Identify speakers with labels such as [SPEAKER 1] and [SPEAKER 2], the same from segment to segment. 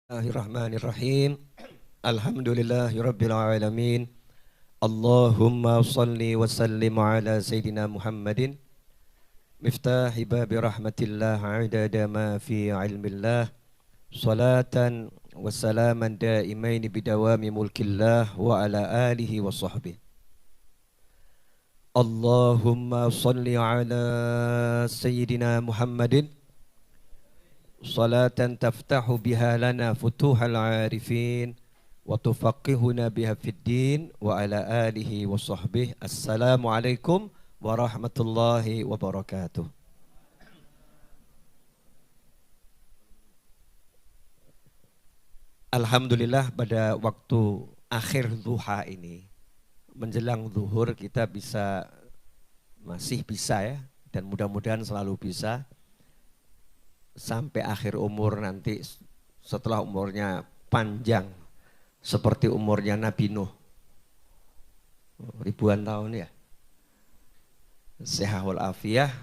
[SPEAKER 1] Bismillahirrahmanirrahim. Alhamdulillahirabbil alamin. Allahumma shalli wa sallim ala sayidina Muhammadin miftahi babi rahmatillah adada ma fi ilmillah salatan wa salaman daimain bidawami mulkillah wa ala alihi wa sahbihi. Allahumma shalli ala sayidina Muhammadin salatan taftahu biha lana futuhal arifin wa tufaqihuna biha fid din wa ala alihi wa sahbihi. Assalamualaikum warahmatullahi wabarakatuh. Alhamdulillah pada waktu akhir duha ini menjelang zuhur kita masih bisa ya, dan mudah-mudahan selalu bisa sampai akhir umur nanti, setelah umurnya panjang seperti umurnya Nabi Nuh, ribuan tahun ya, sehat wal afiyah,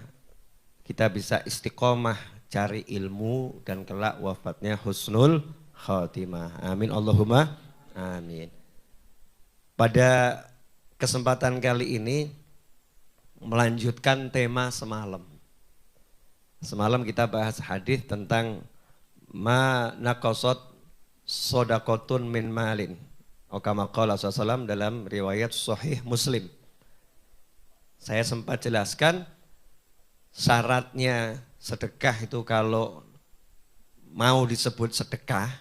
[SPEAKER 1] kita bisa istiqomah cari ilmu dan kelak wafatnya husnul khatimah. Amin Allahumma amin. Pada kesempatan kali ini melanjutkan tema semalam. Semalam kita bahas hadis tentang ma naqasat shadaqatun min malin. Kama qala sallallahu dalam riwayat sahih Muslim. Saya sempat jelaskan syaratnya sedekah itu kalau mau disebut sedekah,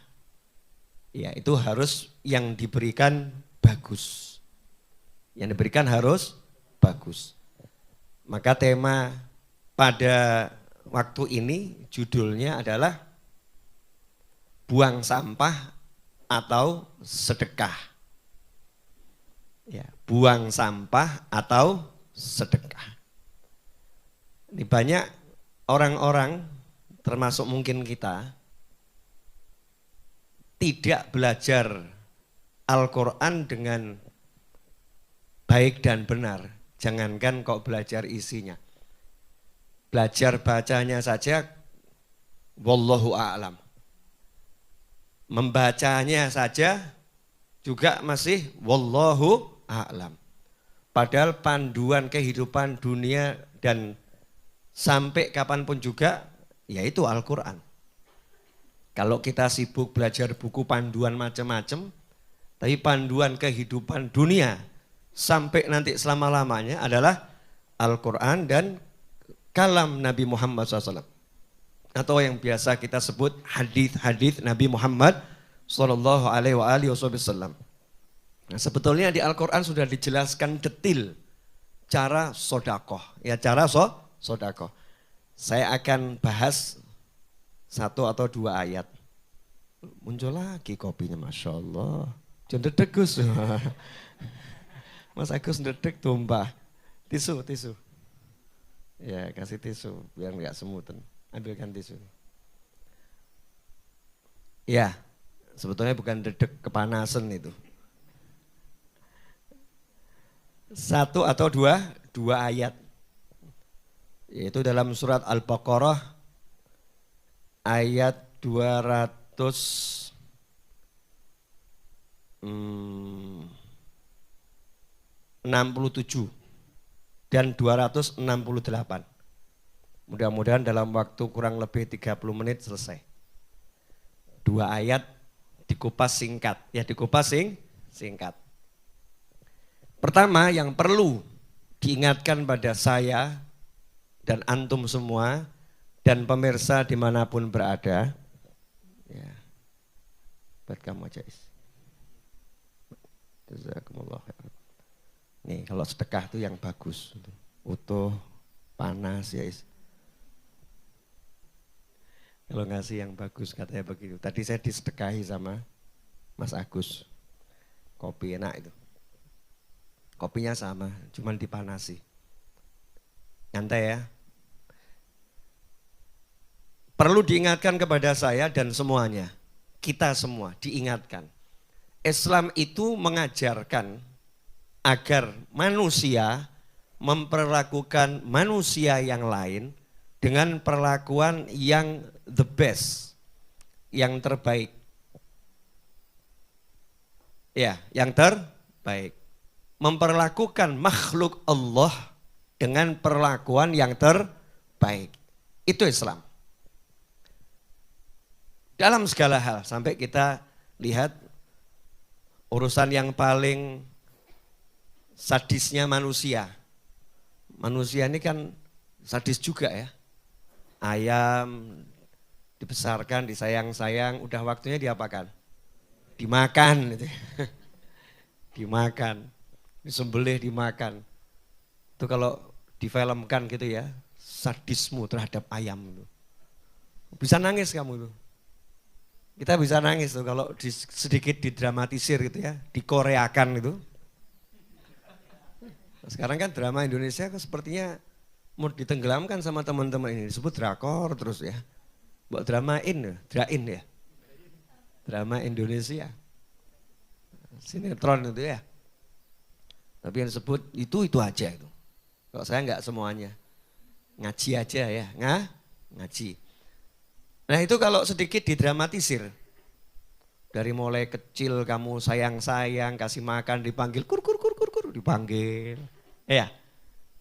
[SPEAKER 1] ya itu harus yang diberikan bagus. Yang diberikan harus bagus. Maka tema pada waktu ini judulnya adalah buang sampah atau sedekah. Ya, buang sampah atau sedekah. Ini banyak orang-orang termasuk mungkin kita tidak belajar Al-Quran dengan baik dan benar. Jangankan kok belajar isinya. Belajar bacanya saja, wallahu a'lam. Membacanya saja juga masih wallahu a'lam. Padahal panduan kehidupan dunia dan sampai kapanpun juga, yaitu Al-Quran. Kalau kita sibuk belajar buku panduan macam-macam, tapi panduan kehidupan dunia sampai nanti selama-lamanya adalah Al-Quran dan kalam Nabi Muhammad SAW, atau yang biasa kita sebut hadis-hadis Nabi Muhammad SAW. Nah, sebetulnya di Al-Quran sudah dijelaskan detail cara sodakoh, ya cara sodakoh. Saya akan bahas satu atau dua ayat. Muncul lagi kopinya, masya Allah. Jangan dedek Gus. Mas Agus dedek tumpah. Tisu. Ya kasih tisu biar nggak semutan. Ambilkan tisu. Ya sebetulnya bukan dedek, kepanasan itu. Satu atau dua ayat. Yaitu dalam surat Al-Baqarah ayat 267. Dan 268. Mudah-mudahan dalam waktu kurang lebih 30 menit selesai. Dua ayat dikupas singkat. Ya dikupas singkat. Pertama yang perlu diingatkan pada saya dan antum semua dan pemirsa dimanapun berada. Ya, buat kamu aja Is. Jazakumullah khairan. Nih kalau sedekah itu yang bagus, utuh, panas ya Is. Kalau ngasih yang bagus katanya begitu. Tadi saya disedekahi sama Mas Agus. Kopi enak itu. Kopinya sama, cuman dipanasi. Nyantai ya. Perlu diingatkan kepada saya dan semuanya. Kita semua diingatkan. Islam itu mengajarkan agar manusia memperlakukan manusia yang lain dengan perlakuan yang the best, yang terbaik. Ya, yang terbaik. Memperlakukan makhluk Allah dengan perlakuan yang terbaik. Itu Islam. Dalam segala hal, sampai kita lihat urusan yang paling sadisnya manusia. Manusia ini kan sadis juga ya. Ayam dibesarkan, disayang-sayang, udah waktunya diapakan? Dimakan gitu. Dimakan, disembelih, dimakan. Itu kalau difilmkan gitu ya, sadismu terhadap ayam itu. Bisa nangis kamu itu. Kita bisa nangis tuh kalau sedikit didramatisir gitu ya, dikoreakan gitu. Sekarang kan drama Indonesia sepertinya mau ditenggelamkan sama teman-teman ini, disebut drakor terus ya. Buat dramain, drain ya. Drama Indonesia. Sinetron itu ya. Tapi yang disebut itu aja itu. Kalau saya enggak semuanya. Ngaji aja ya, ngaji. Nah itu kalau sedikit didramatisir. Dari mulai kecil kamu sayang-sayang, kasih makan, dipanggil kur, dipanggil. Ya,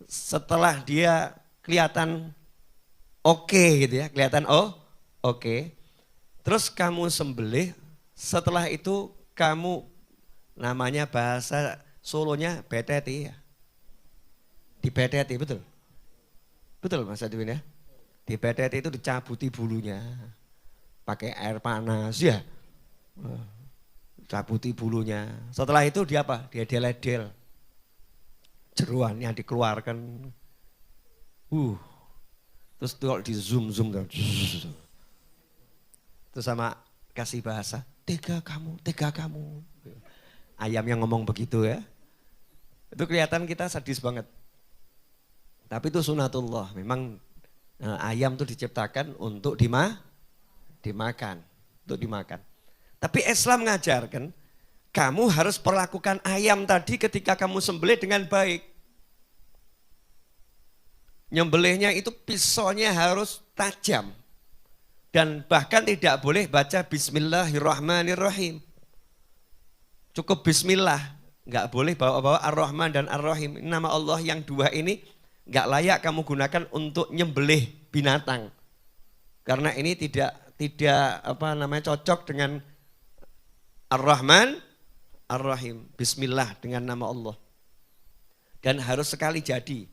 [SPEAKER 1] setelah dia kelihatan oke gitu ya, kelihatan oke. Terus kamu sembelih, setelah itu kamu namanya bahasa Solonya beteti ya. Dibeteti, betul? Betul Mas Edwin ya? Dibeteti itu dicabuti bulunya. Pakai air panas ya. Cabuti bulunya. Setelah itu dia apa? Dia deledel. Jeruannya dikeluarkan. Terus di zoom. Terus sama kasih bahasa. Tega kamu. Ayam yang ngomong begitu ya. Itu kelihatan kita sadis banget. Tapi itu sunatullah. Memang ayam itu diciptakan untuk dimakan. Untuk dimakan. Tapi Islam mengajarkan, kamu harus perlakukan ayam tadi ketika kamu sembelih dengan baik. Nyembelihnya itu pisaunya harus tajam. Dan bahkan tidak boleh baca Bismillahirrahmanirrahim. Cukup Bismillah. Enggak boleh bawa-bawa Ar-Rahman dan Ar-Rahim. Nama Allah yang dua ini enggak layak kamu gunakan untuk nyembelih binatang. Karena ini tidak cocok dengan Ar-Rahman, Ar-Rahim, Bismillah dengan nama Allah. Dan harus sekali jadi.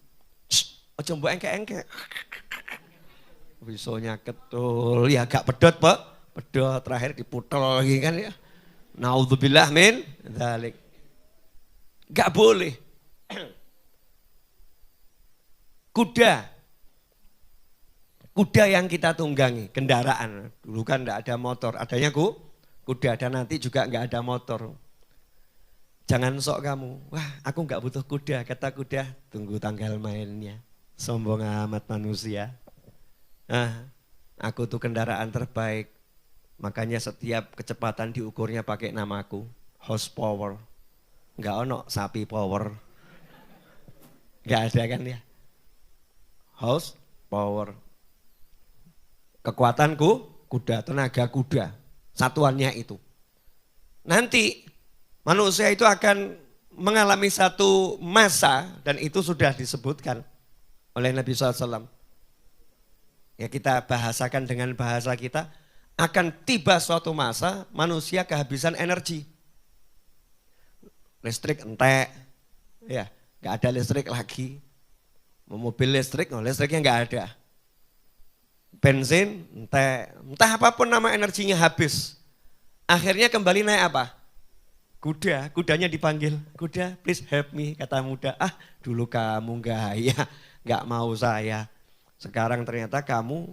[SPEAKER 1] Ojo mbok engke-engke. Bisonya ketul, ya agak pedot Pak. Pedot terakhir diputel lagi kan ya. Naudzubillah min dzalik. Enggak boleh. Kuda yang kita tunggangi, kendaraan. Dulu kan enggak ada motor, adanya kuda, dan nanti juga enggak ada motor. Jangan sok kamu, wah aku enggak butuh kuda, kata kuda, tunggu tanggal mainnya. Sombong amat manusia. Aku tuh kendaraan terbaik, makanya setiap kecepatan diukurnya pakai namaku, horsepower. Enggak ono sapi power. Enggak ada kan ya. Horsepower. Kekuatanku, kuda, tenaga kuda. Satuannya itu. Nanti manusia itu akan mengalami satu masa, dan itu sudah disebutkan oleh Nabi SAW. Ya kita bahasakan dengan bahasa kita, akan tiba suatu masa manusia kehabisan energi. Listrik entek, ya nggak ada listrik lagi. Mobil listrik, listriknya nggak ada. Bensin, entah apapun nama energinya habis. Akhirnya kembali naik apa? Kudanya dipanggil, kuda please help me, kata muda. Dulu kamu gaya, gak mau saya. Sekarang ternyata kamu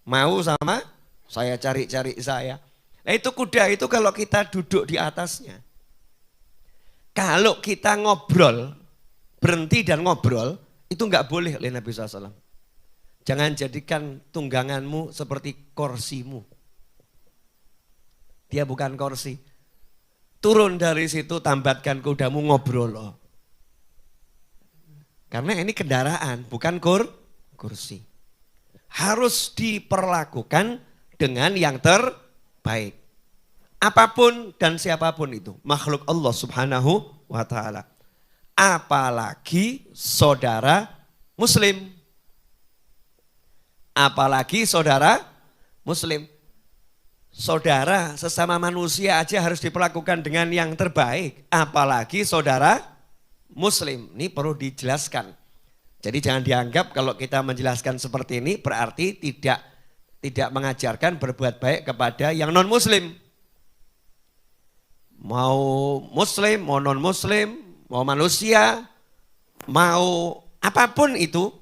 [SPEAKER 1] mau sama saya, cari-cari saya. Nah itu kuda itu kalau kita duduk di atasnya. Kalau kita ngobrol, berhenti dan ngobrol, itu gak boleh oleh Nabi SAW. Jangan jadikan tungganganmu seperti kursimu. Dia bukan kursi. Turun dari situ, tambatkan kudamu, ngobrol loh. Karena ini kendaraan, bukan kursi. Harus diperlakukan dengan yang terbaik. Apapun dan siapapun itu, makhluk Allah Subhanahu wa ta'ala. Apalagi saudara muslim. Apalagi saudara muslim. Saudara sesama manusia aja harus diperlakukan dengan yang terbaik. Apalagi saudara muslim. Ini perlu dijelaskan. Jadi jangan dianggap kalau kita menjelaskan seperti ini berarti tidak mengajarkan berbuat baik kepada yang non muslim. Mau muslim, mau non muslim, mau manusia, mau apapun itu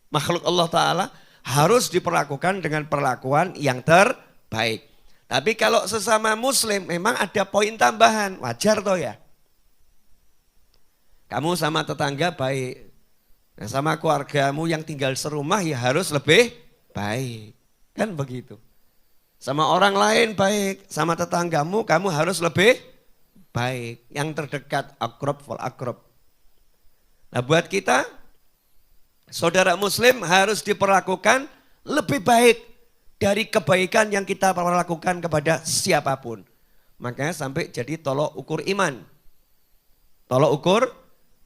[SPEAKER 1] makhluk Allah Ta'ala harus diperlakukan dengan perlakuan yang terbaik. Tapi kalau sesama muslim memang ada poin tambahan, wajar toh ya. Kamu sama tetangga baik, nah, sama keluargamu yang tinggal serumah ya harus lebih baik. Kan begitu. Sama orang lain baik, sama tetanggamu kamu harus lebih baik. Yang terdekat akrab fal akrab. Nah buat kita, saudara muslim harus diperlakukan lebih baik dari kebaikan yang kita lakukan kepada siapapun. Makanya sampai jadi tolok ukur iman. Tolok ukur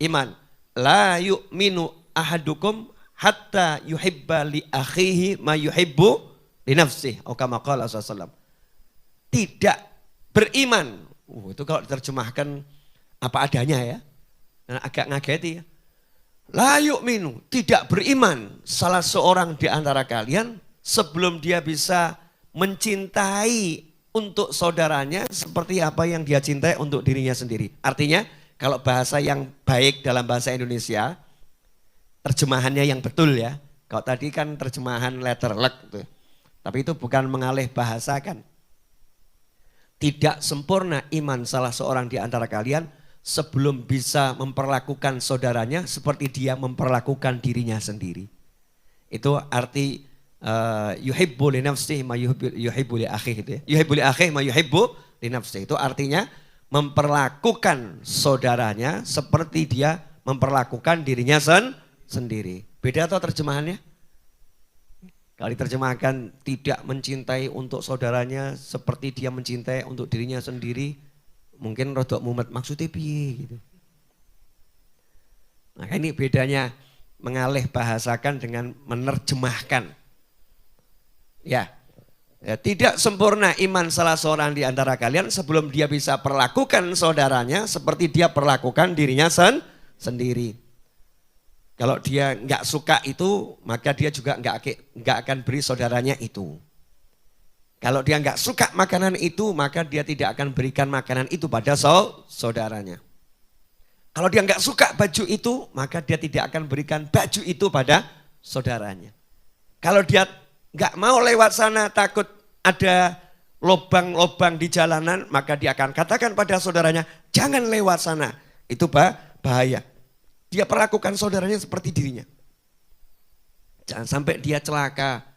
[SPEAKER 1] iman. La yu'minu ahadukum hatta yuhibba li akhihi ma yuhibbu li nafsihi. Atau kama qala sallallahu. Tidak beriman. Itu kalau diterjemahkan apa adanya ya. Nah, agak ngageti ya. La yu'minu, tidak beriman salah seorang di antara kalian sebelum dia bisa mencintai untuk saudaranya seperti apa yang dia cintai untuk dirinya sendiri. Artinya kalau bahasa yang baik dalam bahasa Indonesia, terjemahannya yang betul ya. Kalau tadi kan terjemahan letter luck gitu. Tapi itu bukan mengalih bahasa kan. Tidak sempurna iman salah seorang di antara kalian sebelum bisa memperlakukan saudaranya seperti dia memperlakukan dirinya sendiri. Itu arti yuhibbu li nafsihi ma yuhibbu li akhihi itu ya. Yuhibbu li akhihi ma yuhibbu li nafsihi. Itu artinya memperlakukan saudaranya seperti dia memperlakukan dirinya sendiri. Beda atau terjemahannya? Kalau diterjemahkan tidak mencintai untuk saudaranya seperti dia mencintai untuk dirinya sendiri, mungkin rodok mumet maksudnya piye gitu. Nah ini bedanya mengalih bahasakan dengan menerjemahkan. Ya, tidak sempurna iman salah seorang di antara kalian sebelum dia bisa perlakukan saudaranya seperti dia perlakukan dirinya sendiri. Kalau dia nggak suka itu, maka dia juga nggak akan beri saudaranya itu. Kalau dia nggak suka makanan itu, maka dia tidak akan berikan makanan itu pada saudaranya. Kalau dia nggak suka baju itu, maka dia tidak akan berikan baju itu pada saudaranya. Kalau dia nggak mau lewat sana takut ada lobang-lobang di jalanan, maka dia akan katakan pada saudaranya, jangan lewat sana. Itu bahaya. Dia perlakukan saudaranya seperti dirinya. Jangan sampai dia celaka.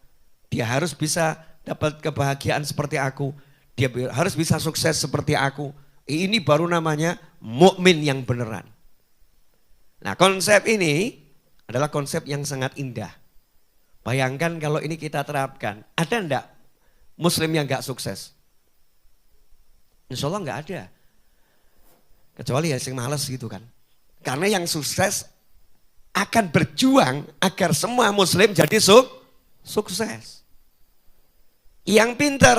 [SPEAKER 1] Dia harus bisa dapat kebahagiaan seperti aku. Dia harus bisa sukses seperti aku. Ini baru namanya mukmin yang beneran. Nah konsep ini adalah konsep yang sangat indah. Bayangkan kalau ini kita terapkan. Ada enggak muslim yang enggak sukses? Insya Allah enggak ada. Kecuali ya yang males gitu kan. Karena yang sukses akan berjuang agar semua muslim jadi sukses. Yang pinter,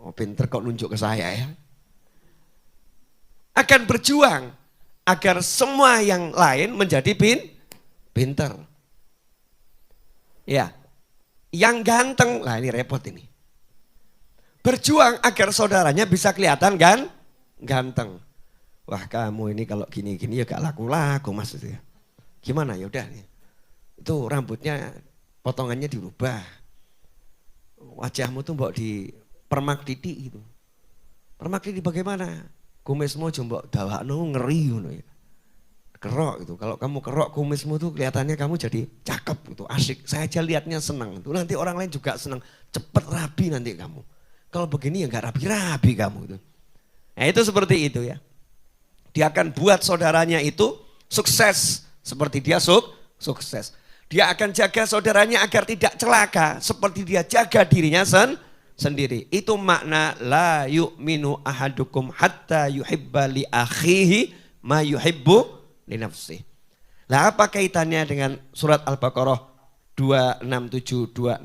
[SPEAKER 1] oh pinter kok nunjuk ke saya ya. Akan berjuang agar semua yang lain menjadi pinter. Ya, yang ganteng, lah ini repot ini. Berjuang agar saudaranya bisa kelihatan ganteng. Wah kamu ini kalau gini-gini ya gak laku-laku maksudnya. Gimana ya udah nih. Itu rambutnya potongannya dirubah. Wajahmu tuh mbok di permak titik gitu. Permak titik bagaimana? Kumismu coba dawakno ngeri ngono ya. Kerok itu. Kalau kamu kerok kumismu tuh kelihatannya kamu jadi cakep gitu, asik. Saya aja lihatnya senang. Tuh nanti orang lain juga senang. Cepet rapi nanti kamu. Kalau begini ya gak rapi-rapi kamu itu. Nah itu seperti itu ya. Dia akan buat saudaranya itu sukses seperti dia sukses. Dia akan jaga saudaranya agar tidak celaka seperti dia jaga dirinya sendiri. Itu makna la yu'minu ahadukum hatta yuhibba li akhihi ma yuhibbu li nafsihi. Lah apa kaitannya dengan surat Al-Baqarah 267 268?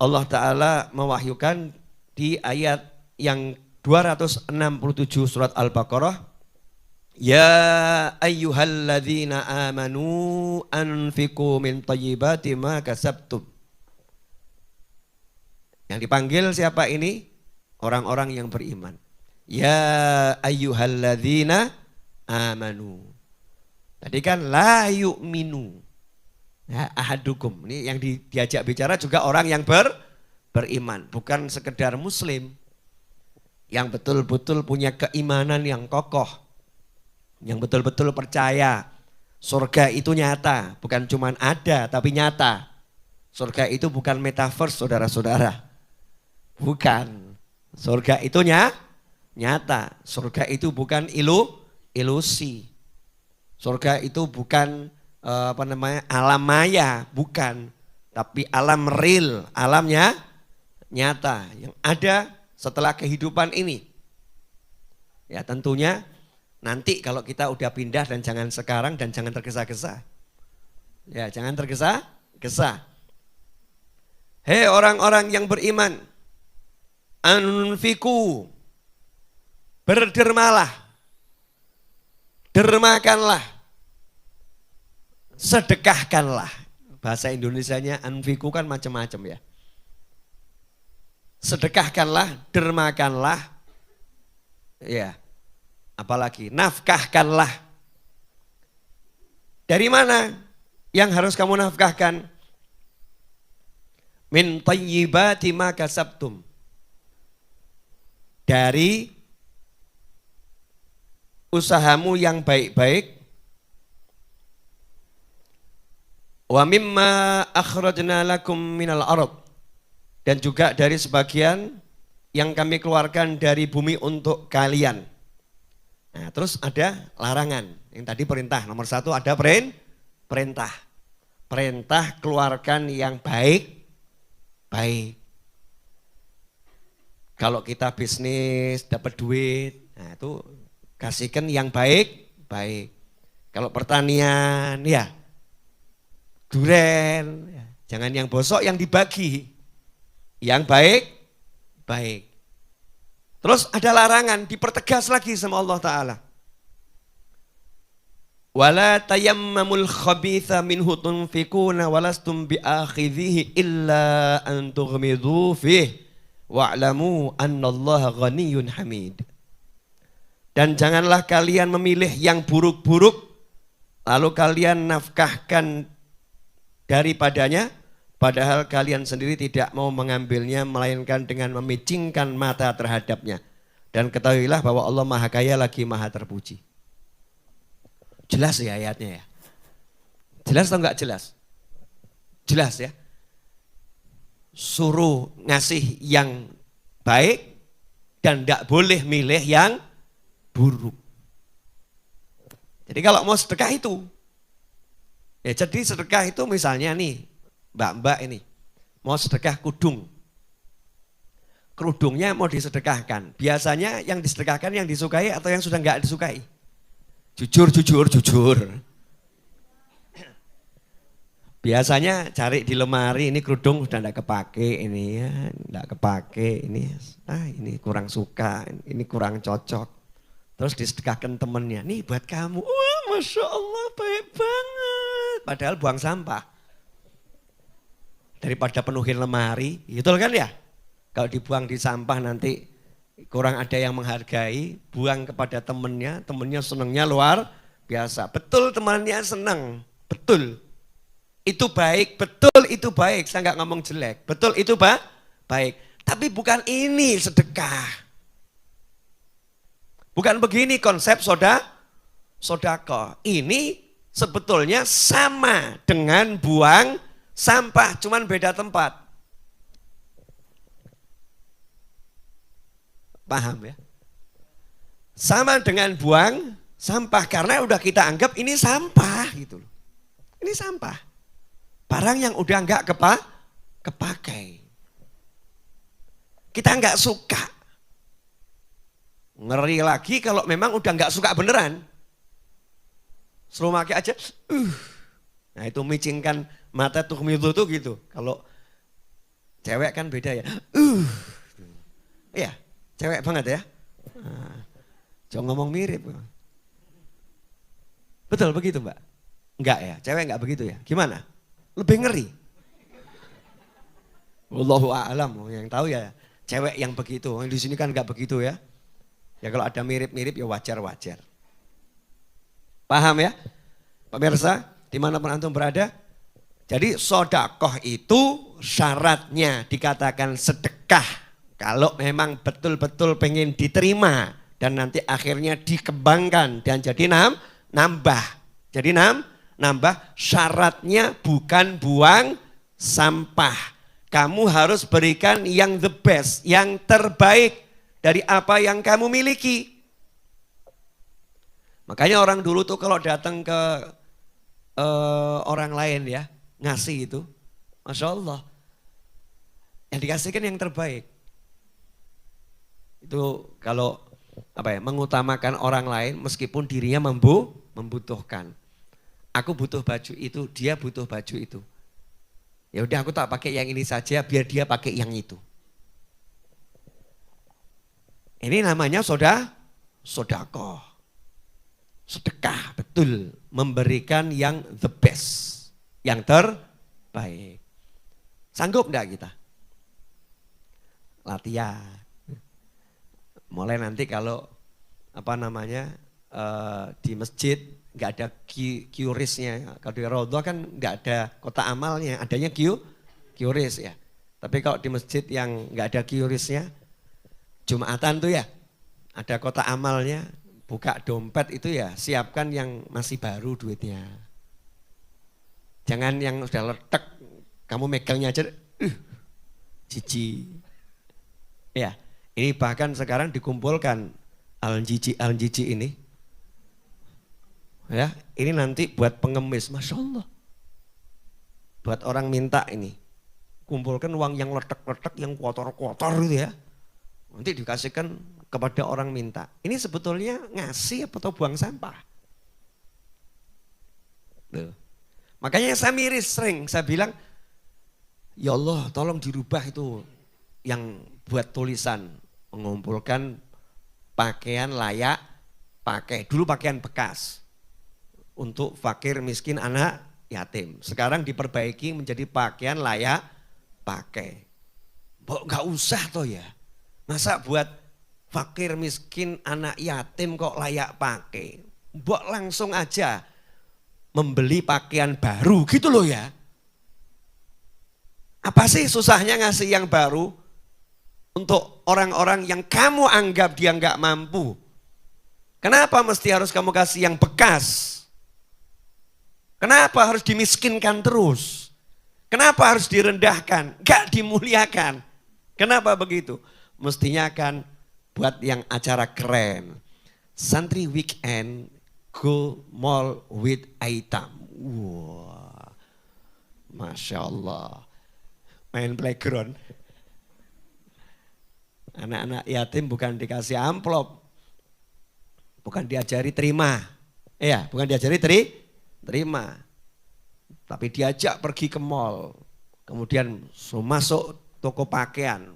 [SPEAKER 1] Allah Ta'ala mewahyukan di ayat yang 267 surat Al-Baqarah, ya ayyuhalladzina amanu anfiqu min thayyibati ma kasabtum. Yang dipanggil siapa ini? Orang-orang yang beriman. Ya ayyuhalladzina amanu. Tadi kan la yu'minu. Ya, ahadukum. Ini yang diajak bicara juga orang yang beriman. Bukan sekedar muslim. Yang betul-betul punya keimanan yang kokoh. Yang betul-betul percaya. Surga itu nyata. Bukan cuma ada tapi nyata. Surga itu bukan metaverse saudara-saudara. Bukan. Surga itu nyata. Surga itu bukan ilusi. Surga itu bukan alam maya, bukan. Tapi alam real, alamnya nyata. Yang ada setelah kehidupan ini. Ya tentunya nanti kalau kita udah pindah, dan jangan sekarang dan jangan tergesa-gesa. Ya jangan tergesa-gesa. Hei orang-orang yang beriman, anfiku, berdermalah, dermakanlah. Sedekahkanlah. Bahasa Indonesianya anfiku kan macam-macam ya. Sedekahkanlah, dermakanlah. Ya. Apalagi nafkahkanlah. Dari mana yang harus kamu nafkahkan? Min thayyibati ma kasabtum. Dari usahamu yang baik-baik. Wa mimma akhrajna lakum minal ardh, dan juga dari sebagian yang kami keluarkan dari bumi untuk kalian. Nah, terus ada larangan. Yang tadi perintah, nomor 1 ada perintah. Perintah keluarkan yang baik. Kalau kita bisnis dapat duit, nah itu kasihkan yang baik. Kalau pertanian ya duren, jangan yang bosok, yang dibagi, yang baik. Terus ada larangan, dipertegas lagi sama Allah Ta'ala. Wala tayammamul khabitha minhu tunfikuna walastum biakhidhihi illa an tughmidu fih wa'lamu annallaha ghaniyyun hamid. Dan janganlah kalian memilih yang buruk-buruk lalu kalian nafkahkan daripadanya, padahal kalian sendiri tidak mau mengambilnya, melainkan dengan memicingkan mata terhadapnya. Dan ketahuilah bahwa Allah Maha Kaya lagi Maha Terpuji. Jelas ya ayatnya ya? Jelas atau enggak jelas? Jelas ya? Suruh ngasih yang baik dan enggak boleh milih yang buruk. Jadi kalau mau sedekah itu, ya jadi sedekah itu misalnya nih, mbak-mbak ini mau sedekah kerudungnya mau disedekahkan. Biasanya yang disedekahkan yang disukai atau yang sudah enggak disukai? Jujur. Biasanya cari di lemari, ini kerudung sudah enggak kepake, ini ya enggak kepake, ini kurang suka, ini kurang cocok. Terus disedekahkan temennya, nih buat kamu, wah Masya Allah baik banget. Padahal buang sampah. Daripada penuhin lemari, gitu kan ya. Kalau dibuang di sampah nanti kurang ada yang menghargai, buang kepada temennya senangnya luar biasa. Betul temannya senang, betul. Itu baik, betul itu baik, saya nggak ngomong jelek. Betul itu baik, tapi bukan ini sedekah. Bukan begini konsep sodako. Ini sebetulnya sama dengan buang sampah, cuman beda tempat. Paham ya? Sama dengan buang sampah, karena udah kita anggap ini sampah gitu loh. Ini sampah. Barang yang udah enggak kepakai. Kita nggak suka. Ngeri lagi kalau memang udah nggak suka beneran. Suruh pakai aja. Nah itu micingkan mata tuhmidu tuh gitu. Kalau cewek kan beda ya. Iya, cewek banget ya. Nah, jangan ngomong mirip. Betul begitu Mbak? Enggak ya, cewek enggak begitu ya. Gimana? Lebih ngeri. Wallahu a'lam, yang tahu ya cewek yang begitu. Di sini kan enggak begitu ya. Ya kalau ada mirip-mirip ya wajar-wajar. Paham ya? Pemirsa, dimanapun antum berada. Jadi sodakoh itu syaratnya dikatakan sedekah. Kalau memang betul-betul pengen diterima dan nanti akhirnya dikembangkan dan jadi nambah. Jadi nambah syaratnya bukan buang sampah. Kamu harus berikan yang the best, yang terbaik dari apa yang kamu miliki. Makanya orang dulu tuh kalau datang ke orang lain ya, ngasih itu, Masya Allah, yang dikasihkan yang terbaik. Itu kalau mengutamakan orang lain meskipun dirinya membutuhkan. Aku butuh baju itu, dia butuh baju itu. Ya udah aku tak pakai yang ini saja biar dia pakai yang itu. Ini namanya sodakoh. Sedekah, betul. Memberikan yang the best, yang terbaik. Sanggup enggak kita? Latihan. Mulai nanti kalau di masjid nggak ada QRIS-nya. Kalau di Raudhah kan nggak ada kotak amalnya, adanya QRIS ya. Tapi kalau di masjid yang nggak ada QRIS-nya, Jumatan tuh ya, ada kotak amalnya, buka dompet itu ya siapkan yang masih baru duitnya. Jangan yang sudah letek, kamu megangnya aja, jijik. Ya. Ini bahkan sekarang dikumpulkan al-jiji ini. Ya, ini nanti buat pengemis, Masya Allah. Buat orang minta ini. Kumpulkan uang yang letek-letek, yang kotor-kotor gitu ya. Nanti dikasihkan kepada orang minta. Ini sebetulnya ngasih atau buang sampah? Tuh. Makanya saya miris sering, saya bilang, ya Allah tolong dirubah itu yang buat tulisan. Mengumpulkan pakaian layak pakai. Dulu pakaian bekas untuk fakir, miskin, anak yatim. Sekarang diperbaiki menjadi pakaian layak pakai. Nggak usah toh ya. Masa buat fakir, miskin, anak yatim kok layak pakai. Mbok langsung aja membeli pakaian baru gitu loh ya. Apa sih susahnya ngasih yang baru? Untuk orang-orang yang kamu anggap dia nggak mampu. Kenapa mesti harus kamu kasih yang bekas? Kenapa harus dimiskinkan terus? Kenapa harus direndahkan? Nggak dimuliakan. Kenapa begitu? Mestinya kan buat yang acara keren. Santri weekend go mall with item. Wah, Masya Allah. Main playground. Anak-anak yatim bukan dikasih amplop, bukan diajari terima, bukan diajari terima, tapi diajak pergi ke mall, kemudian masuk toko pakaian,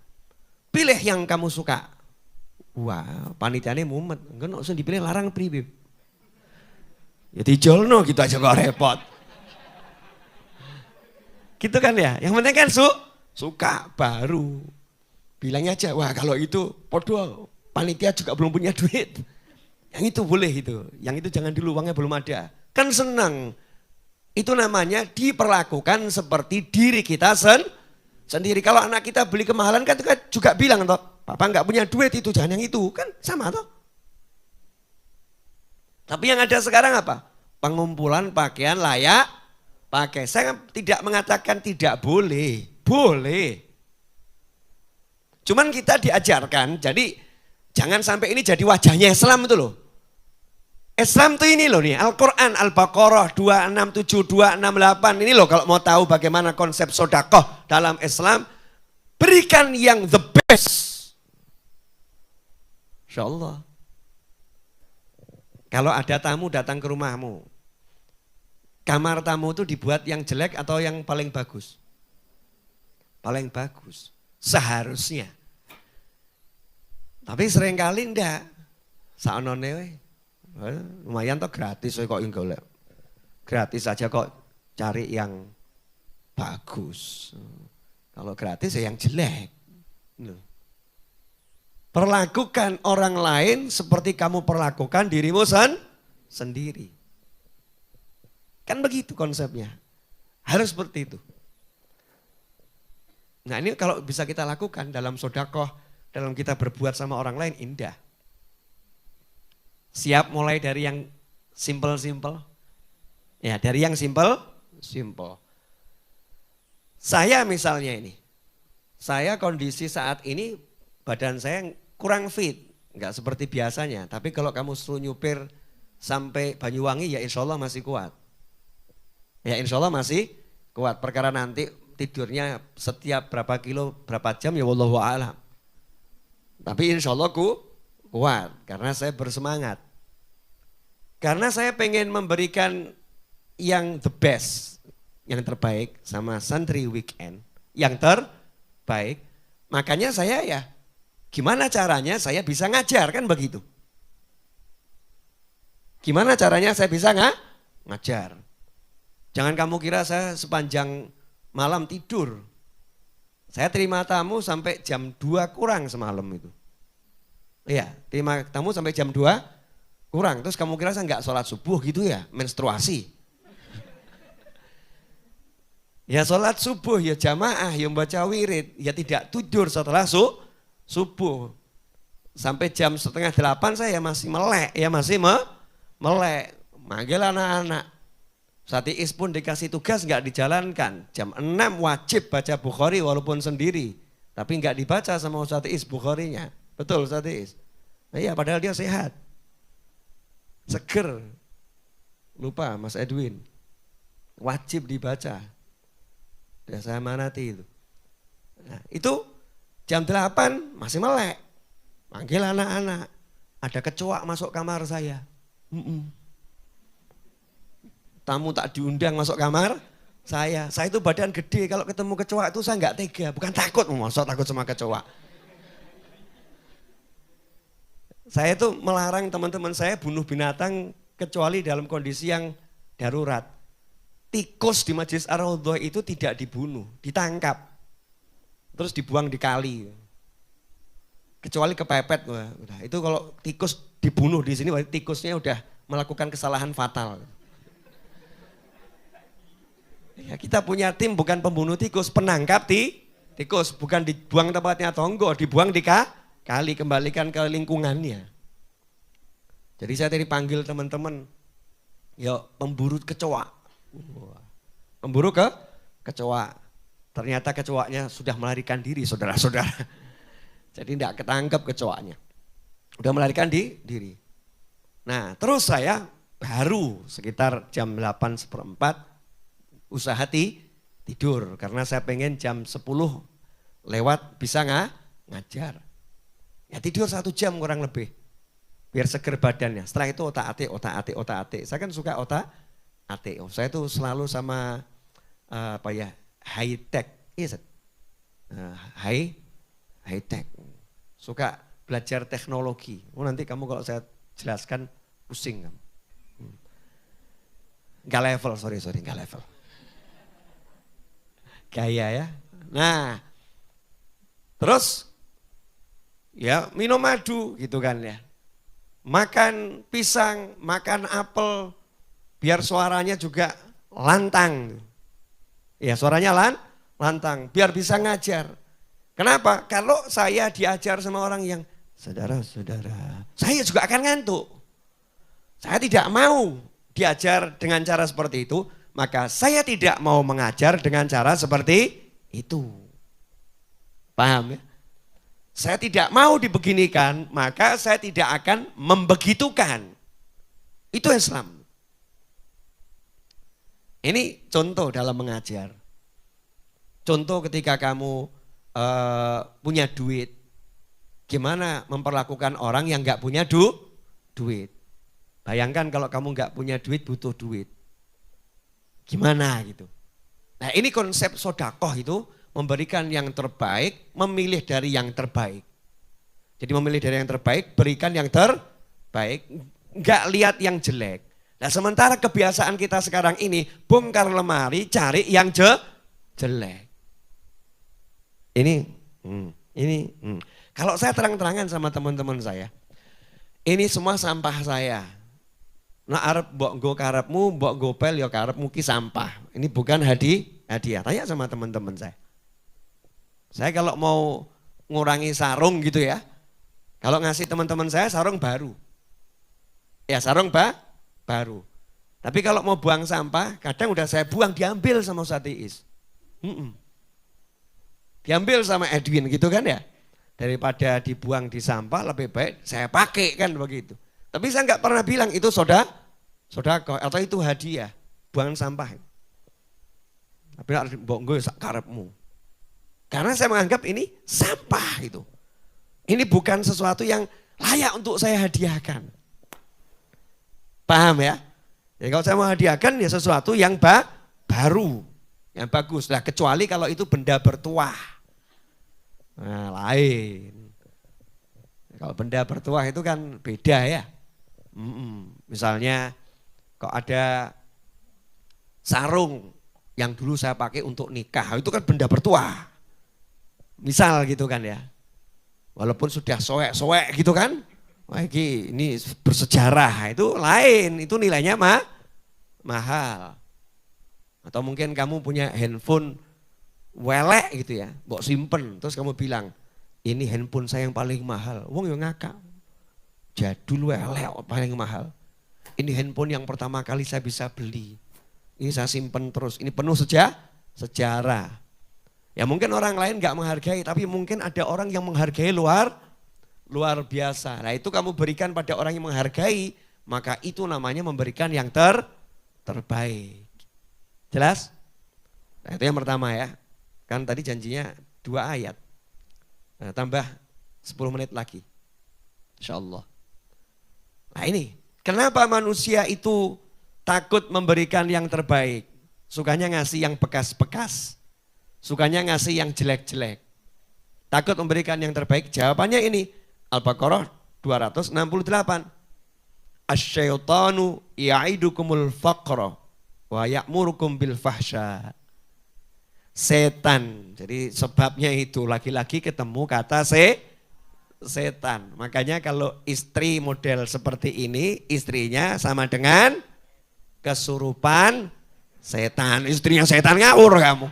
[SPEAKER 1] pilih yang kamu suka. Wah, panitianya mumet, enggak usah dipilih, larang pribib. Ya dijolno gitu aja kok repot. Gitu kan ya, yang penting kan suka baru. Bilangnya aja, wah kalau itu podo panitia juga belum punya duit. Yang itu boleh itu, yang itu jangan dulu uangnya belum ada. Kan senang. Itu namanya diperlakukan seperti diri kita sendiri. Kalau anak kita beli kemahalan kan juga bilang toh, papa nggak punya duit itu jangan yang itu, kan sama toh. Tapi yang ada sekarang apa? Pengumpulan pakaian layak pakai. Saya tidak mengatakan tidak boleh, boleh. Cuman kita diajarkan, jadi jangan sampai ini jadi wajahnya Islam itu loh. Islam tuh ini loh nih, Al-Quran, Al-Baqarah 267, 268. Ini loh kalau mau tahu bagaimana konsep sodakoh dalam Islam. Berikan yang the best. Insya Allah. Kalau ada tamu datang ke rumahmu, kamar tamu itu dibuat yang jelek atau yang paling bagus? Paling bagus, seharusnya. Tapi seringkali enggak. Saonone we. Lumayan toh gratis kok golek. Gratis aja kok cari yang bagus. Kalau gratis ya yang jelek. Perlakukan orang lain seperti kamu perlakukan dirimu sendiri. Kan begitu konsepnya. Harus seperti itu. Nah ini kalau bisa kita lakukan dalam sodakoh, dalam kita berbuat sama orang lain indah. Siap mulai dari yang simple-simple. Ya dari yang simple. Saya misalnya ini. Saya kondisi saat ini badan saya kurang fit. Enggak seperti biasanya. Tapi kalau kamu suruh nyupir sampai Banyuwangi ya insya Allah masih kuat. Ya insya Allah masih kuat. Perkara nanti tidurnya setiap berapa kilo, berapa jam ya wallahu a'lam. Tapi insya Allah kuat karena saya bersemangat. Karena saya pengen memberikan yang the best, yang terbaik sama santri weekend. Yang terbaik, makanya saya ya gimana caranya saya bisa ngajar kan begitu. Gimana caranya saya bisa ngajar. Jangan kamu kira saya sepanjang malam tidur. Saya terima tamu sampai jam 2 kurang semalam itu. Iya, terima tamu sampai jam 2 kurang. Terus kamu kira saya enggak sholat subuh gitu ya, menstruasi. Ya sholat subuh, ya jamaah, ya membaca wirid, ya tidak tidur setelah subuh. Sampai jam 7:30 saya masih melek, ya masih melek. Manggil anak-anak. Satiis pun dikasih tugas enggak dijalankan. Jam 6 wajib baca Bukhari walaupun sendiri. Tapi enggak dibaca sama Satiis Bukharinya. Betul Satiis? Nah, iya padahal dia sehat. Seger. Lupa Mas Edwin. Wajib dibaca. Udah saya manati itu. Nah, itu jam 8 masih melek. Panggil anak-anak. Ada kecoak masuk kamar saya. Tamu tak diundang masuk kamar saya. Saya itu badan gede, kalau ketemu kecoak itu saya enggak tega. Bukan takut, masa takut sama kecoak. Saya itu melarang teman-teman saya bunuh binatang kecuali dalam kondisi yang darurat. Tikus di Majelis Ar-Raudhah itu tidak dibunuh, ditangkap. Terus dibuang di kali. Kecuali kepepet. Udah. Itu kalau tikus dibunuh di sini, tikusnya udah melakukan kesalahan fatal. Ya, kita punya tim bukan pembunuh tikus, penangkap tikus. Bukan dibuang tempatnya tonggo, dibuang di kali, kembalikan ke lingkungannya. Jadi saya tadi panggil teman-teman, yuk pemburu kecoa. Pemburu kecoa. Ternyata kecoanya sudah melarikan diri saudara-saudara. Jadi tidak ketangkep kecoanya. Udah melarikan diri. Nah terus saya baru sekitar jam 8:15 usaha tidur. Karena saya pengen jam 10 lewat bisa ngajar. Ya tidur 1 jam kurang lebih. Biar seger badannya. Setelah itu otak-atik. Saya kan suka otak-atik. Saya tuh selalu sama high tech. Iya, high tech. Suka belajar teknologi. Nanti kamu kalau saya jelaskan pusing kamu. Enggak level, sorry, enggak level. Gaya ya. Nah, terus ya minum madu gitu kan ya. Makan pisang, makan apel, biar suaranya juga lantang. Ya suaranya lantang, biar bisa ngajar. Kenapa? Kalau saya diajar sama orang yang saudara-saudara, saya juga akan ngantuk. Saya tidak mau diajar dengan cara seperti itu. Maka saya tidak mau mengajar dengan cara seperti itu. Paham ya? Saya tidak mau dibeginikan, maka saya tidak akan membegitukan. Itu Islam. Ini contoh dalam mengajar. Contoh ketika kamu punya duit. Gimana memperlakukan orang yang nggak punya duit? Bayangkan kalau kamu nggak punya duit, butuh duit. Gimana gitu? Nah ini konsep sodakoh itu memberikan yang terbaik, memilih dari yang terbaik. Jadi memilih dari yang terbaik, berikan yang terbaik, nggak lihat yang jelek. Nah sementara kebiasaan kita sekarang ini, bongkar lemari, cari yang jelek. Ini. Kalau saya terang-terangan sama teman-teman saya, ini semua sampah saya. Nah arep mbok nggo karepmu, mbok gopel ya karepmu ki sampah. Ini bukan hadiah. Tanya sama teman-teman saya. Saya kalau mau ngurangi sarung gitu ya, kalau ngasih teman-teman saya sarung baru. Ya sarung baru. Tapi kalau mau buang sampah, kadang udah saya buang, diambil sama Ustaz Iis. Diambil sama Edwin gitu kan ya. Daripada dibuang di sampah lebih baik saya pakai kan begitu. Tapi saya nggak pernah bilang itu sodako atau itu hadiah, buangan sampah. Tapi mbok nggo sak karepmu. Karena saya menganggap ini sampah itu. Ini bukan sesuatu yang layak untuk saya hadiahkan. Paham ya? Jadi kalau saya mau hadiahkan ya sesuatu yang baru, yang bagus. Nah kecuali kalau itu benda bertuah. Nah lain. Kalau benda bertuah itu kan beda ya. Misalnya kok ada sarung yang dulu saya pakai untuk nikah, itu kan benda bertuah. Misal gitu kan ya. Walaupun sudah soek-soek gitu kan. Wah ini bersejarah, itu lain, itu nilainya mahal. Atau mungkin kamu punya handphone welek gitu ya, mbok simpen, terus kamu bilang, ini handphone saya yang paling mahal. Wong yo ngakak, jadul welek paling mahal. Ini handphone yang pertama kali saya bisa beli. Ini saya simpen terus, ini penuh sejarah. Ya mungkin orang lain gak menghargai, tapi mungkin ada orang yang menghargai luar biasa. Nah itu kamu berikan pada orang yang menghargai, maka itu namanya memberikan yang terbaik. Jelas? Nah itu yang pertama ya. Kan tadi janjinya 2 ayat. Nah, tambah 10 menit lagi. Insya Allah. Nah ini, kenapa manusia itu takut memberikan yang terbaik? Sukanya ngasih yang bekas-bekas. Sukanya ngasih yang jelek-jelek. Takut memberikan yang terbaik? Jawabannya ini. Al-Baqarah 268. Asyaitanu ya'idukumul faqra wa ya'murukum bil fahsya. Setan. Jadi sebabnya itu laki-laki ketemu kata setan. Makanya kalau istri model seperti ini, istrinya sama dengan kesurupan setan. Istrinya setan ngawur kamu.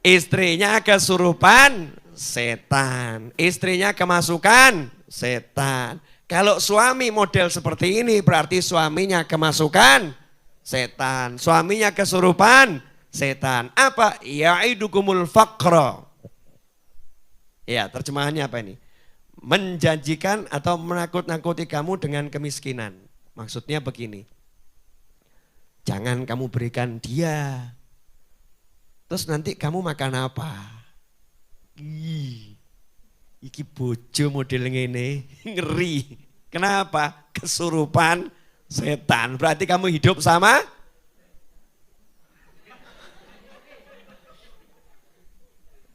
[SPEAKER 1] Istrinya kesurupan setan. Istrinya kemasukan setan. Kalau suami model seperti ini berarti suaminya kemasukan setan. Suaminya kesurupan setan. Apa? Ya'idukumul faqra. Ya, terjemahannya apa ini? Menjanjikan atau menakut-nakuti kamu dengan kemiskinan. Maksudnya begini. Jangan kamu berikan dia. Terus nanti kamu makan apa? Iki bojo model ngene, ngeri. Kenapa? Kesurupan setan. Berarti kamu hidup sama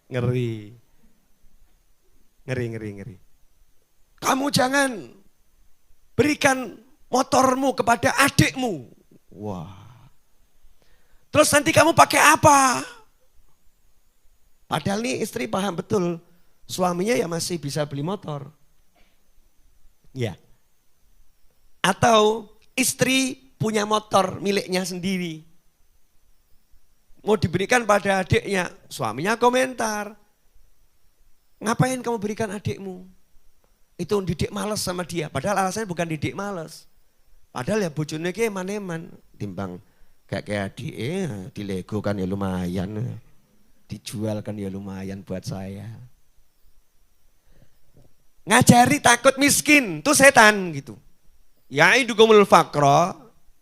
[SPEAKER 1] ngeri. Ngeri. Kamu jangan berikan motormu kepada adikmu. Wah. Terus nanti kamu pakai apa? Padahal nih istri paham betul. Suaminya ya masih bisa beli motor. Ya. Atau istri punya motor miliknya sendiri. Mau diberikan pada adiknya. Suaminya komentar. Ngapain kamu berikan adikmu? Itu didik males sama dia. Padahal alasannya bukan didik males. Padahal ya bojone ki eman-eman. Timbang kayak adik, di Lego kan ya lumayan. Dijual kan ya lumayan buat saya. Ngajari takut miskin, itu setan gitu. Ya'idukumul faqra,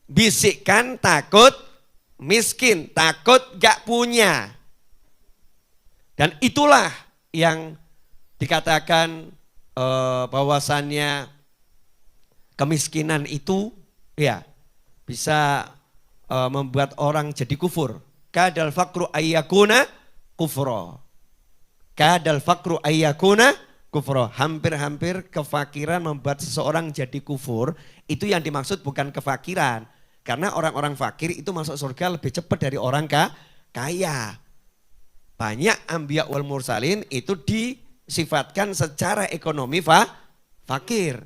[SPEAKER 1] bisikkan takut miskin, takut gak punya. Dan itulah yang dikatakan bahwasannya kemiskinan itu ya bisa membuat orang jadi kufur. Kadal fakru ayyakuna kufra. Kadal fakru ayyakuna kufra. Hampir-hampir kefakiran membuat seseorang jadi kufur. Itu yang dimaksud bukan kefakiran. Karena orang-orang fakir itu masuk surga lebih cepat dari orang kaya. Banyak anbiya wal mursalin itu disifatkan secara ekonomi fakir.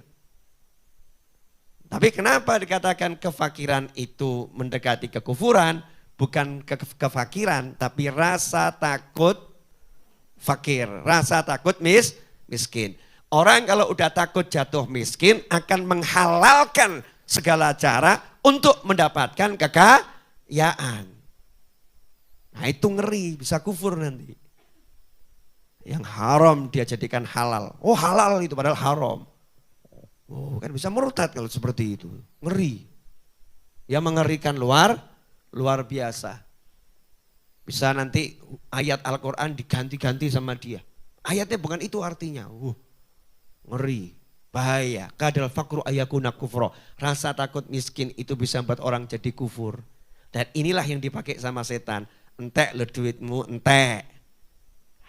[SPEAKER 1] Tapi kenapa dikatakan kefakiran itu mendekati kekufuran? Bukan kefakiran, tapi rasa takut fakir, rasa takut miskin. Orang kalau udah takut jatuh miskin akan menghalalkan segala cara untuk mendapatkan kekayaan. Nah itu ngeri, bisa kufur nanti. Yang haram dia jadikan halal. Oh halal itu padahal haram. Oh kan bisa murtad kalau seperti itu. Ngeri. Ya mengerikan luar biasa. Bisa nanti ayat Al-Quran diganti-ganti sama dia. Ayatnya bukan itu artinya. Ngeri. Bahaya. Kadal fakru ayakuna kufro. Rasa takut miskin itu bisa membuat orang jadi kufur. Dan inilah yang dipakai sama setan. Entek lo duitmu, entek.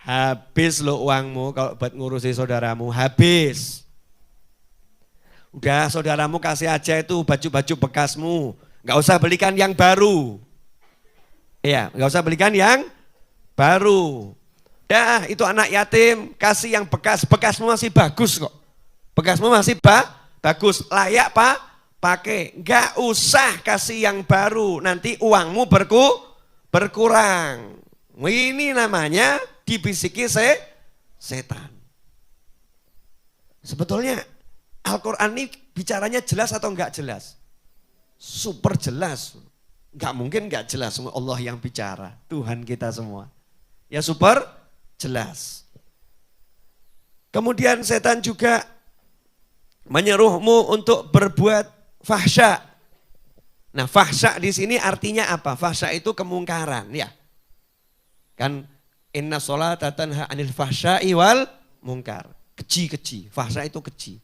[SPEAKER 1] Habis lo uangmu kalau buat ngurusi saudaramu, habis. Udah saudaramu kasih aja itu baju-baju bekasmu. Gak usah belikan yang baru. Iya, gak usah belikan yang baru. Dah itu anak yatim, kasih yang bekas. Bekasmu masih bagus kok. Bekasmu masih bagus, layak pakai. Gak usah kasih yang baru, nanti uangmu berkurang. Ini namanya dibisiki setan. Sebetulnya Al-Quran ini bicaranya jelas atau enggak jelas? Super jelas. Enggak mungkin enggak jelas, Allah yang bicara. Tuhan kita semua. Ya super jelas. Kemudian setan juga menyuruhmu untuk berbuat fahsya. Nah fahsya di sini artinya apa? Fahsya itu kemungkaran ya. Kan inna sholata tanha anil fahsya'i wal mungkar. Keji, fahsya itu keji.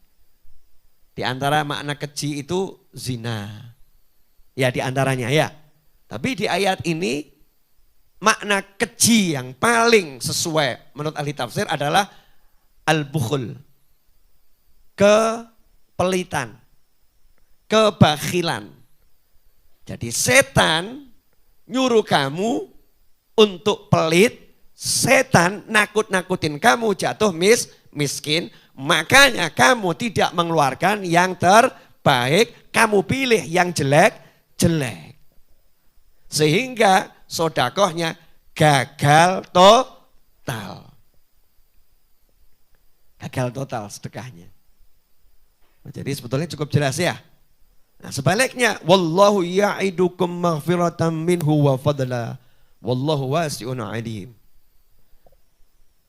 [SPEAKER 1] Di antara makna keji itu zina. Ya di antaranya ya. Tapi di ayat ini makna keji yang paling sesuai menurut ahli tafsir adalah al-bukhul. Kepelitan. Kebakhilan. Jadi setan nyuruh kamu untuk pelit. Setan nakut-nakutin kamu jatuh miskin. Makanya kamu tidak mengeluarkan yang terbaik, kamu pilih yang jelek. Sehingga sodakohnya gagal total. Gagal total sedekahnya. Jadi sebetulnya cukup jelas ya. Nah sebaliknya, wallahu ya'idukum maghfiratan minhu wa fadla, wallahu wasi'un alim.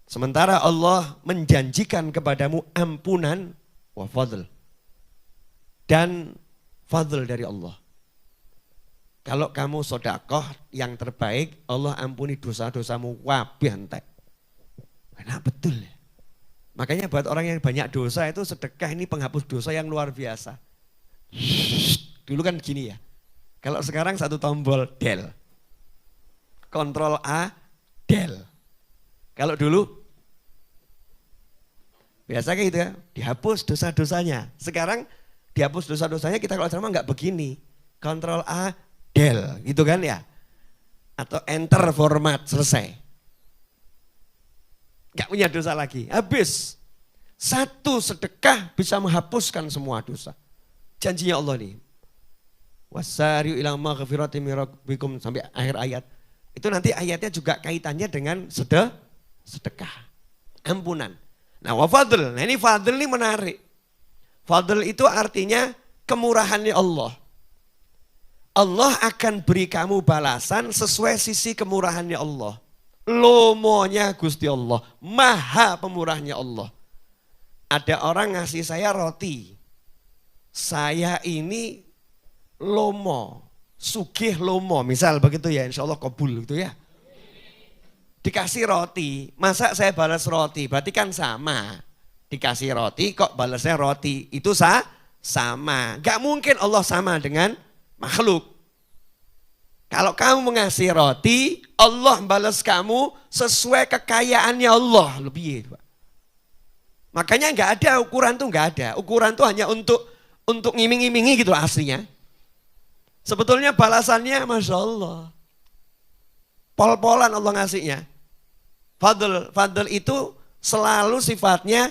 [SPEAKER 1] Sementara Allah menjanjikan kepadamu ampunan wa fadl. Dan fadl dari Allah. Kalau kamu sodakoh yang terbaik, Allah ampuni dosa-dosamu wabih entek. Enak betul ya. Makanya buat orang yang banyak dosa itu sedekah ini penghapus dosa yang luar biasa. Dulu kan gini ya. Kalau sekarang satu tombol del. Kontrol A, del. Kalau dulu biasa kayak gitu ya, dihapus dosa-dosanya. Sekarang dihapus dosa-dosanya kita kalau ceramah nggak begini. Kontrol A, del gitu kan ya. Atau enter format, selesai. Nggak punya dosa lagi, habis. Satu sedekah bisa menghapuskan semua dosa. Janjinya Allah nih. Wasari'u ila maghfiratin min rabbikum sampai akhir ayat. Itu nanti ayatnya juga kaitannya dengan sedekah. Ampunan. Nah wafadl, nah ini fadl ini menarik. Fadl itu artinya kemurahannya Allah. Allah akan beri kamu balasan sesuai sisi kemurahannya Allah. Lomonya Gusti Allah, maha pemurahnya Allah. Ada orang ngasih saya roti. Saya ini lomo, sugih lomo, misal begitu ya, insya Allah kabul gitu ya. dikasih roti, masa saya balas roti? Berarti kan sama. Dikasih roti kok balasnya roti, itu sama. Gak mungkin Allah sama dengan makhluk. Kalau kamu mengasih roti, Allah balas kamu sesuai kekayaannya Allah. Lebih ya, Pak. Makanya nggak ada ukuran tuh, nggak ada. Ukuran tuh hanya untuk ngiming-ngimingi gitu aslinya. Sebetulnya balasannya Masya Allah. Pol-polan Allah ngasihnya. Fadl itu selalu sifatnya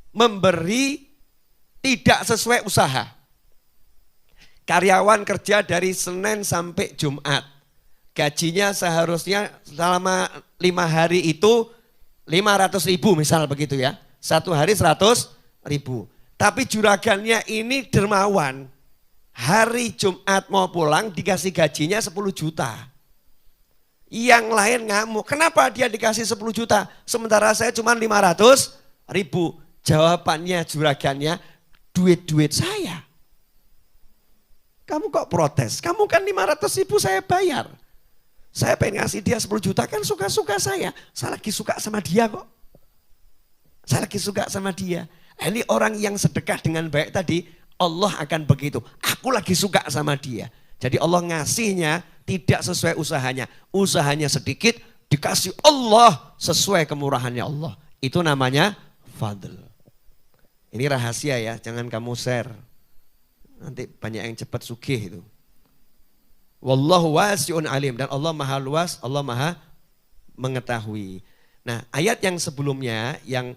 [SPEAKER 1] memberi tidak sesuai usaha. Karyawan kerja dari Senin sampai Jumat. Gajinya seharusnya selama 5 hari itu 500.000 misal begitu ya. 1 hari 100.000. Tapi juragannya ini dermawan. Hari Jumat mau pulang dikasih gajinya 10 juta. Yang lain ngamuk. Kenapa dia dikasih 10 juta? Sementara saya cuma 500.000. Jawabannya juragannya, duit-duit saya. Kamu kok protes? Kamu kan 500.000 saya bayar. Saya pengen ngasih dia 10 juta kan suka-suka saya. Saya lagi suka sama dia kok. Saya lagi suka sama dia. Ini orang yang sedekah dengan baik tadi, Allah akan begitu. Aku lagi suka sama dia. Jadi Allah ngasihnya tidak sesuai usahanya. Usahanya sedikit, dikasih Allah sesuai kemurahannya Allah. Itu namanya fadl. Ini rahasia ya, jangan kamu share. Nanti banyak yang cepat sugih itu. Wallahu wasi'un alim. Dan Allah maha luas, Allah maha mengetahui. Nah ayat yang sebelumnya, yang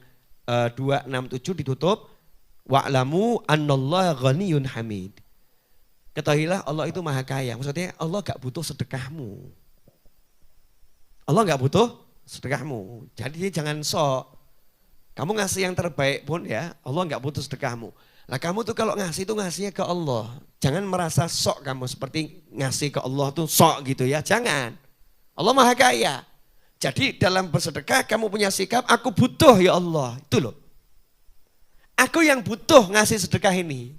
[SPEAKER 1] 267 ditutup. Wa'lamu annallaha ghaniyun hamid. Ketahuilah Allah itu maha kaya. Maksudnya Allah gak butuh sedekahmu. Allah gak butuh sedekahmu. Jadi jangan sok. Kamu ngasih yang terbaik pun ya, Allah gak butuh sedekahmu. Lah kamu tuh kalau ngasih tuh ngasihnya ke Allah. Jangan merasa sok kamu seperti ngasih ke Allah tuh sok gitu ya. Jangan. Allah maha kaya. Jadi dalam bersedekah kamu punya sikap, aku butuh ya Allah. Itu loh. Aku yang butuh ngasih sedekah ini.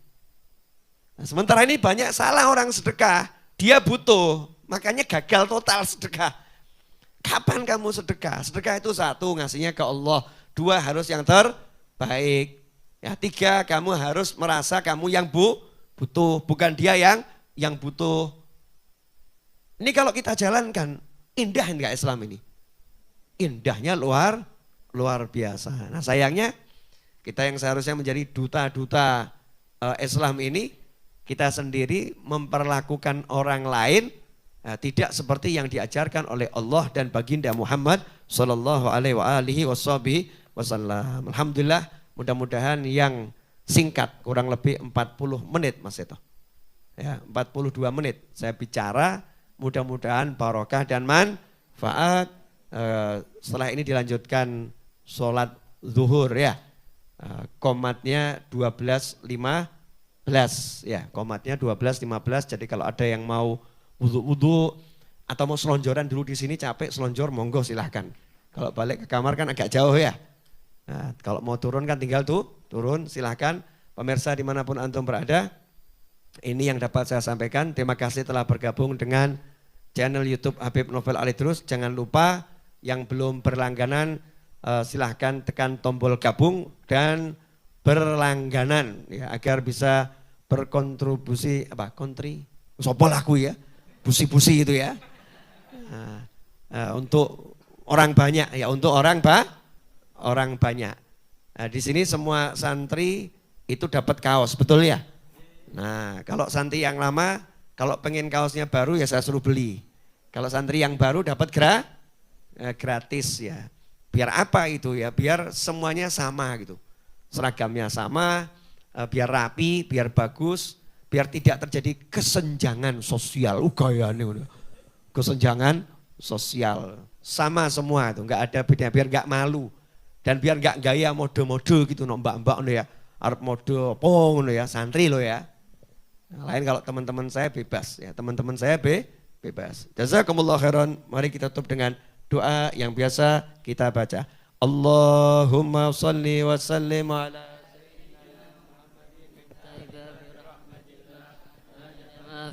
[SPEAKER 1] Nah, sementara ini banyak salah orang sedekah. Dia butuh. Makanya gagal total sedekah. Kapan kamu sedekah? Sedekah itu 1, ngasihnya ke Allah. 2, harus yang terbaik. Ya, 3, kamu harus merasa kamu yang butuh. Bukan dia yang butuh. Ini kalau kita jalankan, indah enggak Islam ini? Indahnya luar biasa. Nah sayangnya kita yang seharusnya menjadi duta-duta Islam ini, kita sendiri memperlakukan orang lain tidak seperti yang diajarkan oleh Allah dan baginda Muhammad sallallahu alaihi wasallam. Alhamdulillah, mudah-mudahan yang singkat kurang lebih 40 menit Mas Seto. Ya, 42 menit saya bicara, mudah-mudahan barokah dan manfaat. Setelah ini dilanjutkan sholat zuhur ya. Komatnya 12.15 ya, komatnya 12.15. Jadi kalau ada yang mau wudu atau mau selonjoran dulu di sini capek selonjor, monggo silahkan. Kalau balik ke kamar kan agak jauh ya. Nah, kalau mau turun kan tinggal turun silahkan. Pemirsa dimanapun antum berada, ini yang dapat saya sampaikan. Terima kasih telah bergabung dengan channel YouTube Habib Novel Alidrus. Jangan lupa yang belum berlangganan silahkan tekan tombol gabung dan berlangganan ya, agar bisa berkontribusi sopol aku ya, busi-busi itu ya, untuk orang banyak ya, untuk orang banyak. Nah, di sini semua santri itu dapat kaos, betul ya? Nah kalau santri yang lama, kalau pengen kaosnya baru ya saya suruh beli. Kalau santri yang baru dapat gratis ya. Biar apa itu ya? Biar semuanya sama gitu. Seragamnya sama, biar rapi, biar bagus, biar tidak terjadi kesenjangan sosial. Gayane udah. Kesenjangan sosial. Sama semua itu, enggak ada beda, biar enggak malu. Dan biar enggak gaya mode-mode gitu, no mbak-mbak ya. Arep mode apa ngono ya, santri lo ya. Nah, lain kalau teman-teman saya bebas ya, teman-teman saya bebas. Jazakumullah khairan. Mari kita tutup dengan doa yang biasa kita baca. Allahumma salli wa sallim ala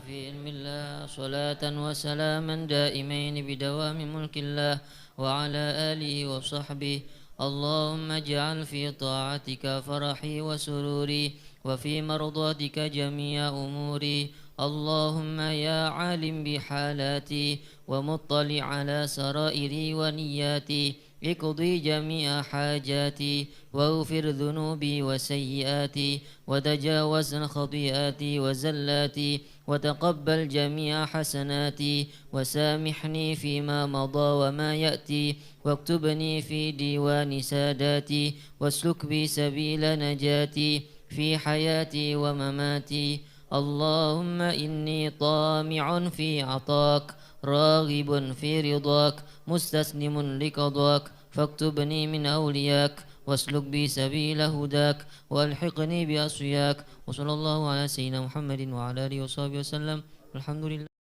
[SPEAKER 2] في علم الله صلاة وسلاما دائمين بدوام ملك الله وعلى آله وصحبه. اللهم اجعل في طاعتك فرحي وسروري، وفي مرضاتك جميع أموري. اللهم يا عالم بحالاتي ومطلع على سرائري ونياتي، اقضي جميع حاجاتي واغفر ذنوبي وسيئاتي وتجاوز خطيئاتي وزلاتي، وتقبل جميع حسناتي وسامحني فيما مضى وما يأتي، واكتبني في ديوان ساداتي واسلك بي سبيل نجاتي في حياتي ومماتي. اللهم إني طامع في عطاك راغب في رضاك مستسلم لقضاك، فاكتبني من أولياك واسلك بي سبيل هداك والحقني بأصفياك. وصلى الله على سيدنا محمد وعلى آله وصحبه وسلم. الحمد لله.